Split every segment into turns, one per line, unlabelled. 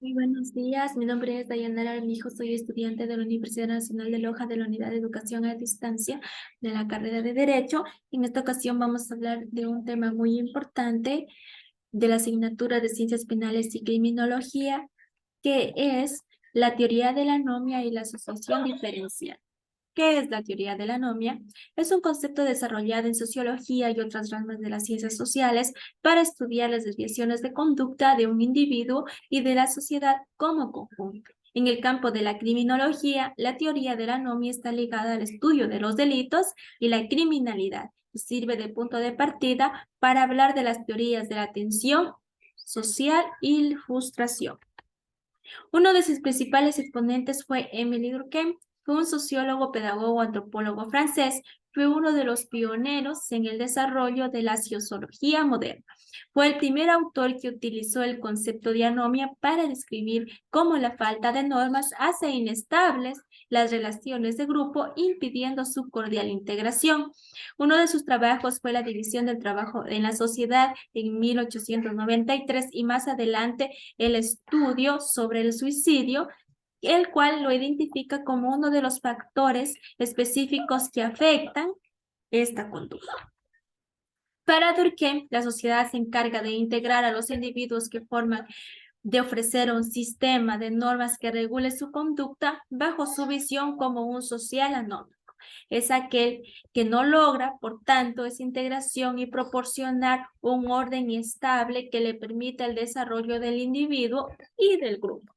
Muy buenos días, mi nombre es Dayanara Armijo, soy estudiante de la Universidad Nacional de Loja de la Unidad de Educación a Distancia de la carrera de Derecho. En esta ocasión vamos a hablar de un tema muy importante de la asignatura de Ciencias Penales y Criminología, que es la teoría de la anomia y la asociación diferencial. ¿Qué es la teoría de la anomia? Es un concepto desarrollado en sociología y otras ramas de las ciencias sociales para estudiar las desviaciones de conducta de un individuo y de la sociedad como conjunto. En el campo de la criminología, la teoría de la anomia está ligada al estudio de los delitos y la criminalidad y sirve de punto de partida para hablar de las teorías de la tensión social y frustración. Uno de sus principales exponentes fue Émile Durkheim. Fue un sociólogo, pedagogo, antropólogo francés. Fue uno de los pioneros en el desarrollo de la sociología moderna. Fue el primer autor que utilizó el concepto de anomia para describir cómo la falta de normas hace inestables las relaciones de grupo, impidiendo su cordial integración. Uno de sus trabajos fue la división del trabajo en la sociedad en 1893 y más adelante el estudio sobre el suicidio, el cual lo identifica como uno de los factores específicos que afectan esta conducta. Para Durkheim, la sociedad se encarga de integrar a los individuos que forman, de ofrecer un sistema de normas que regule su conducta bajo su visión como un social anónimo. Es aquel que no logra, por tanto, esa integración y proporcionar un orden estable que le permita el desarrollo del individuo y del grupo.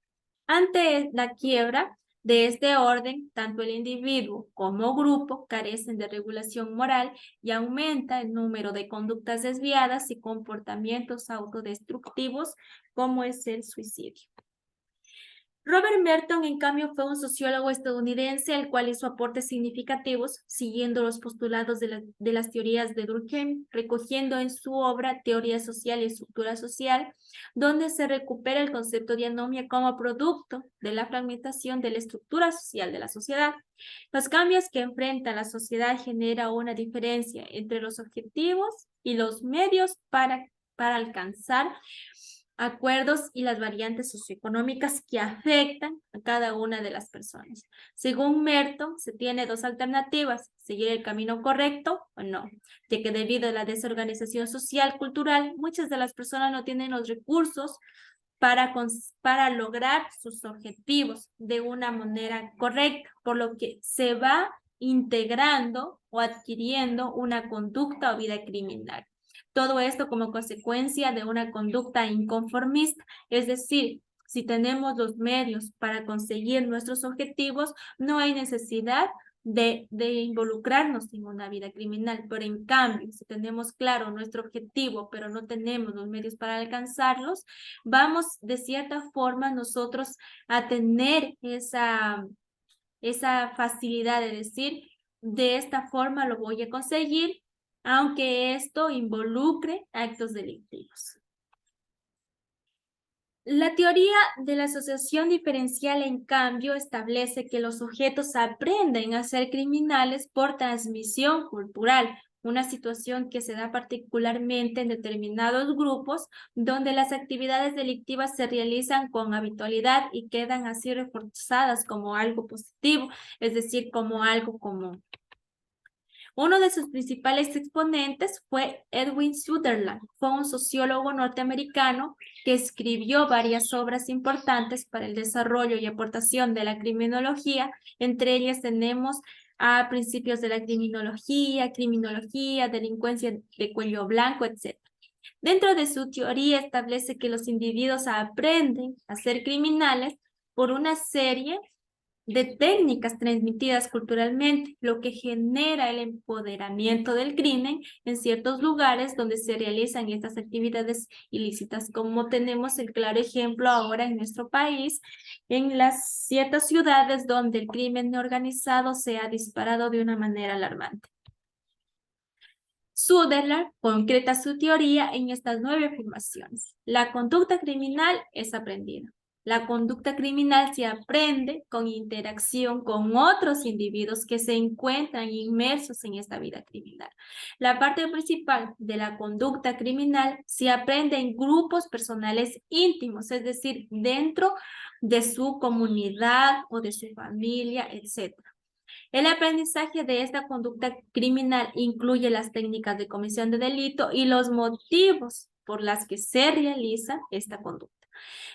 Ante la quiebra de este orden, tanto el individuo como grupo carecen de regulación moral y aumenta el número de conductas desviadas y comportamientos autodestructivos, como es el suicidio. Robert Merton, en cambio, fue un sociólogo estadounidense, el cual hizo aportes significativos siguiendo los postulados de las teorías de Durkheim, recogiendo en su obra Teoría Social y Estructura Social, donde se recupera el concepto de anomia como producto de la fragmentación de la estructura social de la sociedad. Los cambios que enfrenta la sociedad generan una diferencia entre los objetivos y los medios para alcanzar acuerdos y las variantes socioeconómicas que afectan a cada una de las personas. Según Merton, se tiene dos alternativas: seguir el camino correcto o no, ya que debido a la desorganización social, cultural, muchas de las personas no tienen los recursos para lograr sus objetivos de una manera correcta, por lo que se va integrando o adquiriendo una conducta o vida criminal. Todo esto como consecuencia de una conducta inconformista, es decir, si tenemos los medios para conseguir nuestros objetivos, no hay necesidad de involucrarnos en una vida criminal. Pero en cambio, si tenemos claro nuestro objetivo, pero no tenemos los medios para alcanzarlos, vamos de cierta forma nosotros a tener esa facilidad de decir, de esta forma lo voy a conseguir, aunque esto involucre actos delictivos. La teoría de la asociación diferencial, en cambio, establece que los sujetos aprenden a ser criminales por transmisión cultural, una situación que se da particularmente en determinados grupos donde las actividades delictivas se realizan con habitualidad y quedan así reforzadas como algo positivo, es decir, como algo común. Uno de sus principales exponentes fue Edwin Sutherland. Fue un sociólogo norteamericano que escribió varias obras importantes para el desarrollo y aportación de la criminología. Entre ellas tenemos a Principios de la criminología, delincuencia de cuello blanco, etc. Dentro de su teoría establece que los individuos aprenden a ser criminales por una serie de técnicas transmitidas culturalmente, lo que genera el empoderamiento del crimen en ciertos lugares donde se realizan estas actividades ilícitas, como tenemos el claro ejemplo ahora en nuestro país, en las ciertas ciudades donde el crimen organizado se ha disparado de una manera alarmante. Sutherland concreta su teoría en estas 9 afirmaciones. La conducta criminal es aprendida. La conducta criminal se aprende con interacción con otros individuos que se encuentran inmersos en esta vida criminal. La parte principal de la conducta criminal se aprende en grupos personales íntimos, es decir, dentro de su comunidad o de su familia, etc. El aprendizaje de esta conducta criminal incluye las técnicas de comisión de delito y los motivos por las que se realiza esta conducta.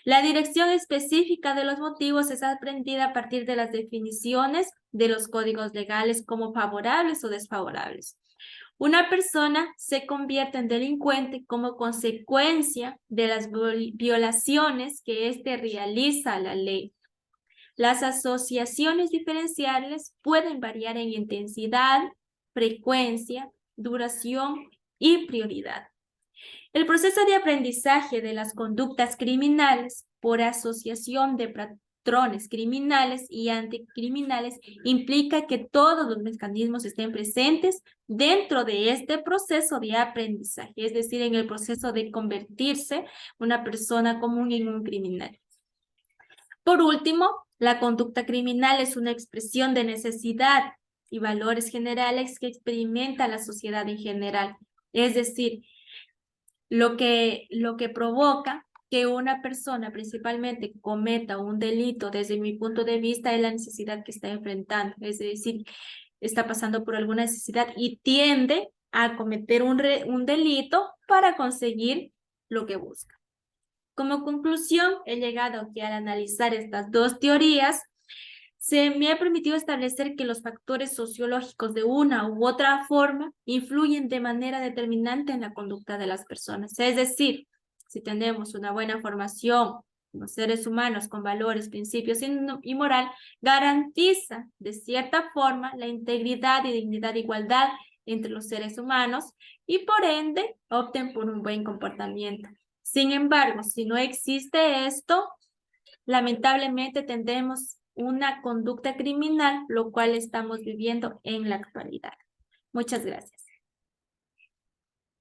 La dirección específica de los motivos es aprendida a partir de las definiciones de los códigos legales como favorables o desfavorables. Una persona se convierte en delincuente como consecuencia de las violaciones que éste realiza a la ley. Las asociaciones diferenciales pueden variar en intensidad, frecuencia, duración y prioridad. El proceso de aprendizaje de las conductas criminales por asociación de patrones criminales y anticriminales implica que todos los mecanismos estén presentes dentro de este proceso de aprendizaje, es decir, en el proceso de convertirse una persona común en un criminal. Por último, la conducta criminal es una expresión de necesidad y valores generales que experimenta la sociedad en general, es decir, lo que provoca que una persona principalmente cometa un delito, desde mi punto de vista, es la necesidad que está enfrentando. Es decir, está pasando por alguna necesidad y tiende a cometer un delito para conseguir lo que busca. Como conclusión, he llegado a que al analizar estas dos teorías, se me ha permitido establecer que los factores sociológicos de una u otra forma influyen de manera determinante en la conducta de las personas. Es decir, si tenemos una buena formación como seres humanos con valores, principios y moral, garantiza de cierta forma la integridad y dignidad de igualdad entre los seres humanos y por ende opten por un buen comportamiento. Sin embargo, si no existe esto, lamentablemente tendremos una conducta criminal, lo cual estamos viviendo en la actualidad. Muchas gracias.